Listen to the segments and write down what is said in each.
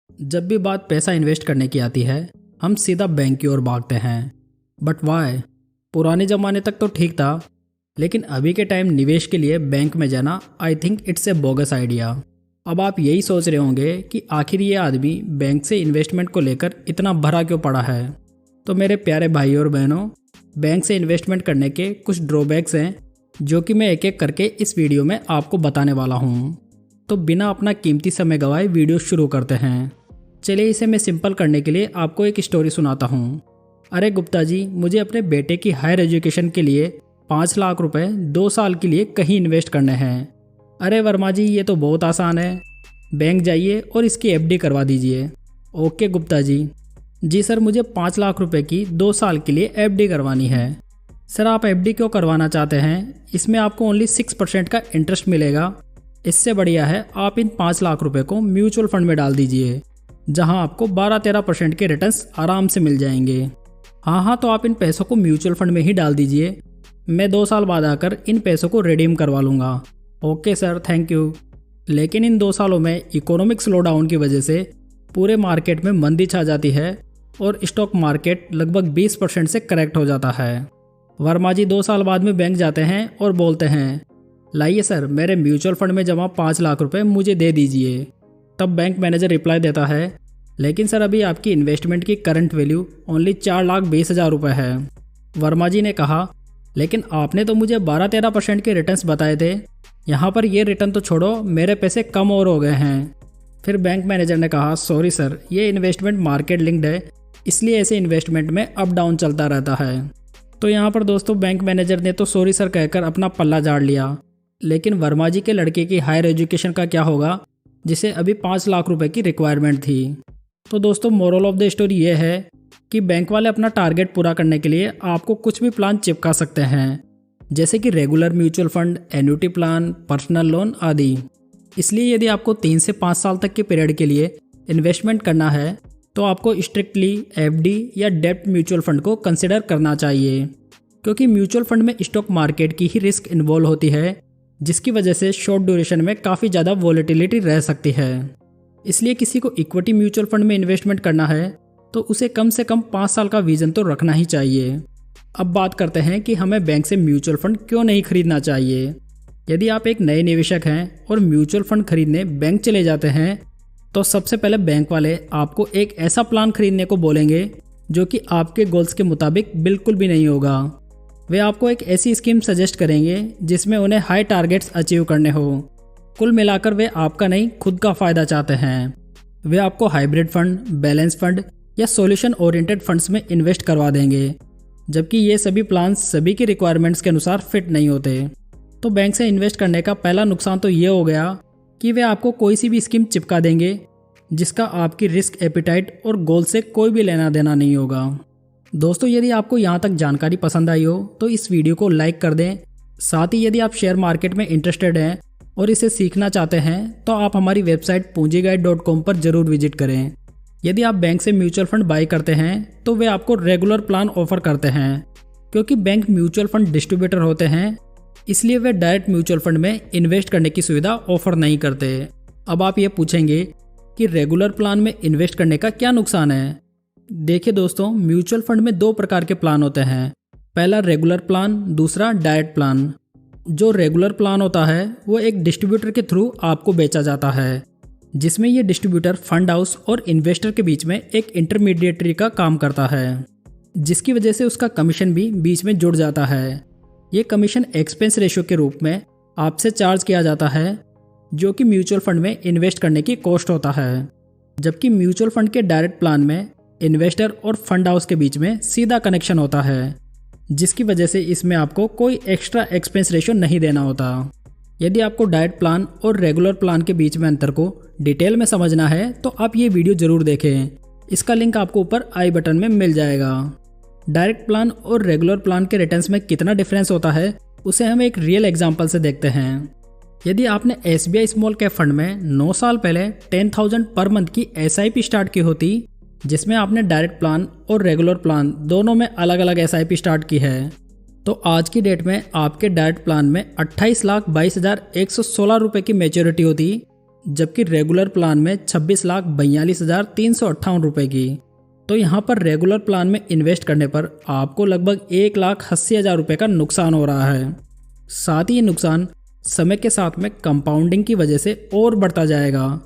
जब भी बात पैसा इन्वेस्ट करने की आती है हम सीधा बैंक की ओर भागते हैं। But why? पुराने ज़माने तक तो ठीक था, लेकिन अभी के टाइम निवेश के लिए बैंक में जाना I think it's a bogus idea. अब आप यही सोच रहे होंगे कि आखिर ये आदमी बैंक से इन्वेस्टमेंट को लेकर इतना भरा क्यों पड़ा है। तो मेरे प्यारे भाई और बहनों, बैंक से इन्वेस्टमेंट करने के कुछ ड्रॉबैक्स हैं जो कि मैं एक एक करके इस वीडियो में आपको बताने वाला हूँ। तो बिना अपना कीमती समय गंवाए वीडियो शुरू करते हैं। चलिए इसे मैं सिंपल करने के लिए आपको एक स्टोरी सुनाता हूँ। अरे गुप्ता जी, मुझे अपने बेटे की हायर एजुकेशन के लिए 5 लाख रुपए 2 साल के लिए कहीं इन्वेस्ट करने हैं। अरे वर्मा जी, ये तो बहुत आसान है, बैंक जाइए और इसकी एफडी करवा दीजिए। ओके गुप्ता जी। जी सर, मुझे 5 लाख रुपए की 2 साल के लिए एफडी करवानी है। सर आप एफडी क्यों करवाना चाहते हैं? इसमें आपको ओनली 6% का इंटरेस्ट मिलेगा। इससे बढ़िया है आप इन 5 लाख रुपए को म्यूचुअल फंड में डाल दीजिए, जहां आपको 12-13% के रिटर्न्स आराम से मिल जाएंगे। हाँ, तो आप इन पैसों को म्यूचुअल फंड में ही डाल दीजिए। मैं 2 साल बाद आकर इन पैसों को रिडीम करवा लूँगा। Okay sir, thank you. लेकिन इन 2 सालों में इकोनॉमिक स्लो डाउन की वजह से पूरे मार्केट में मंदी छा जाती है और स्टॉक मार्केट लगभग 20% से करेक्ट हो जाता है। वर्मा जी 2 साल बाद में बैंक जाते हैं और बोलते हैं, लाइए सर, मेरे म्यूचुअल फंड में जमा 5 लाख रुपए मुझे दे दीजिए। तब बैंक मैनेजर रिप्लाई देता है, लेकिन सर अभी आपकी इन्वेस्टमेंट की करंट वैल्यू ओनली 4,20,000 रुपये है। वर्मा जी ने कहा, लेकिन आपने तो मुझे 12-13% के रिटर्न्स बताए थे। यहाँ पर ये रिटर्न तो छोड़ो, मेरे पैसे कम और हो गए हैं। फिर बैंक मैनेजर ने कहा, सॉरी सर, ये इन्वेस्टमेंट मार्केट लिंक्ड है, इसलिए ऐसे इन्वेस्टमेंट में अप डाउन चलता रहता है। तो यहाँ पर दोस्तों बैंक मैनेजर ने तो सॉरी सर कहकर अपना पल्ला झाड़ लिया। लेकिन वर्मा जी के लड़के की हायर एजुकेशन का क्या होगा, जिसे अभी 5 लाख रुपए की रिक्वायरमेंट थी। तो दोस्तों मोरल ऑफ द स्टोरी ये है कि बैंक वाले अपना टारगेट पूरा करने के लिए आपको कुछ भी प्लान चिपका सकते हैं, जैसे कि regular mutual fund, annuity plan, personal loan आदि। इसलिए यदि आपको 3 से 5 साल तक के पीरियड के लिए इन्वेस्टमेंट करना है तो आपको स्ट्रिक्टली एफडी या डेब्ट म्यूचुअल फंड को कंसिडर करना चाहिए, क्योंकि म्यूचुअल फंड में स्टॉक मार्केट की ही रिस्क इन्वॉल्व होती है, जिसकी वजह से शॉर्ट ड्यूरेशन में काफ़ी ज़्यादा वॉलेटिलिटी रह सकती है। इसलिए किसी को इक्विटी म्यूचुअल फंड में इन्वेस्टमेंट करना है तो उसे कम से कम 5 साल का विजन तो रखना ही चाहिए। अब बात करते हैं कि हमें बैंक से म्यूचुअल फंड क्यों नहीं खरीदना चाहिए। यदि आप एक नए निवेशक हैं और म्यूचुअल फंड खरीदने बैंक चले जाते हैं तो सबसे पहले बैंक वाले आपको एक ऐसा प्लान खरीदने को बोलेंगे जो कि आपके गोल्स के मुताबिक बिल्कुल भी नहीं होगा। वे आपको एक ऐसी स्कीम सजेस्ट करेंगे जिसमें उन्हें हाई टारगेट्स अचीव करने हो। कुल मिलाकर वे आपका नहीं खुद का फ़ायदा चाहते हैं। वे आपको हाइब्रिड फंड, बैलेंस फंड या सॉल्यूशन ओरिएंटेड फंड्स में इन्वेस्ट करवा देंगे, जबकि ये सभी प्लान सभी की रिक्वायरमेंट्स के अनुसार फिट नहीं होते। तो बैंक से इन्वेस्ट करने का पहला नुकसान तो ये हो गया कि वे आपको कोई सी भी स्कीम चिपका देंगे जिसका आपकी रिस्क एपिटाइट और गोल से कोई भी लेना देना नहीं होगा। दोस्तों यदि आपको यहाँ तक जानकारी पसंद आई हो तो इस वीडियो को लाइक कर दें। साथ ही यदि आप शेयर मार्केट में इंटरेस्टेड हैं और इसे सीखना चाहते हैं तो आप हमारी वेबसाइट punjiguide.com पर जरूर विजिट करें। यदि आप बैंक से म्यूचुअल फंड बाई करते हैं तो वे आपको रेगुलर प्लान ऑफर करते हैं, क्योंकि बैंक म्यूचुअल फंड डिस्ट्रीब्यूटर होते हैं, इसलिए वे डायरेक्ट म्यूचुअल फंड में इन्वेस्ट करने की सुविधा ऑफर नहीं करते। अब आप ये पूछेंगे कि रेगुलर प्लान में इन्वेस्ट करने का क्या नुकसान है। देखिए दोस्तों, म्यूचुअल फंड में 2 प्रकार के प्लान होते हैं। पहला रेगुलर प्लान, दूसरा डायरेक्ट प्लान। जो रेगुलर प्लान होता है वो एक डिस्ट्रीब्यूटर के थ्रू आपको बेचा जाता है, जिसमें ये डिस्ट्रीब्यूटर फंड हाउस और इन्वेस्टर के बीच में एक इंटरमीडिएटरी का काम करता है, जिसकी वजह से उसका कमीशन भी बीच में जुड़ जाता है। ये कमीशन एक्सपेंस रेशियो के रूप में आपसे चार्ज किया जाता है, जो कि म्यूचुअल फंड में इन्वेस्ट करने की कॉस्ट होता है। जबकि म्यूचुअल फंड के डायरेक्ट प्लान में इन्वेस्टर और फंड हाउस के बीच में सीधा कनेक्शन होता है, जिसकी वजह से इसमें आपको कोई एक्स्ट्रा एक्सपेंस रेशियो नहीं देना होता। यदि आपको डायरेक्ट प्लान और रेगुलर प्लान के बीच में अंतर को डिटेल में समझना है तो आप ये वीडियो जरूर देखें। इसका लिंक आपको ऊपर आई बटन में मिल जाएगा। डायरेक्ट प्लान और रेगुलर प्लान के रिटर्न्स में कितना डिफरेंस होता है उसे हम एक रियल एग्जाम्पल से देखते हैं। यदि आपने SBI स्मॉल कैप फंड में 9 साल पहले 10,000 पर मंथ की SIP स्टार्ट की होती, जिसमें आपने डायरेक्ट प्लान और रेगुलर प्लान दोनों में अलग अलग SIP स्टार्ट की है, तो आज की डेट में आपके डायरेक्ट प्लान में 28,22,116 रुपये की मैच्योरिटी होती, जबकि रेगुलर प्लान में 26,42,358 रुपये की। तो यहाँ पर रेगुलर प्लान में इन्वेस्ट करने पर आपको लगभग 1,80,000 रुपये का नुकसान हो रहा है। साथ ही ये नुकसान समय के साथ में कंपाउंडिंग की वजह से और बढ़ता जाएगा।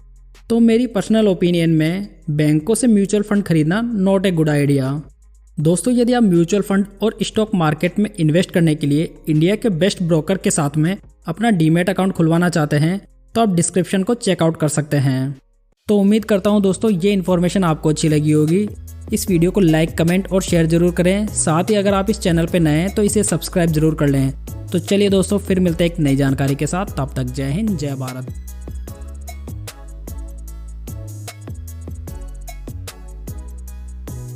तो मेरी पर्सनल ओपिनियन में बैंकों से म्यूचुअल फंड खरीदना नॉट ए गुड आइडिया। दोस्तों, यदि आप म्यूचुअल फंड और स्टॉक मार्केट में इन्वेस्ट करने के लिए इंडिया के बेस्ट ब्रोकर के साथ में अपना डीमैट अकाउंट खुलवाना चाहते हैं तो आप डिस्क्रिप्शन को चेकआउट कर सकते हैं। तो उम्मीद करता हूं दोस्तों ये इन्फॉर्मेशन आपको अच्छी लगी होगी। इस वीडियो को लाइक, कमेंट और शेयर जरूर करें। साथ ही अगर आप इस चैनल पर नए हैं तो इसे सब्सक्राइब जरूर कर लें। तो चलिए दोस्तों, फिर मिलते हैं एक नई जानकारी के साथ। तब तक जय हिंद, जय भारत।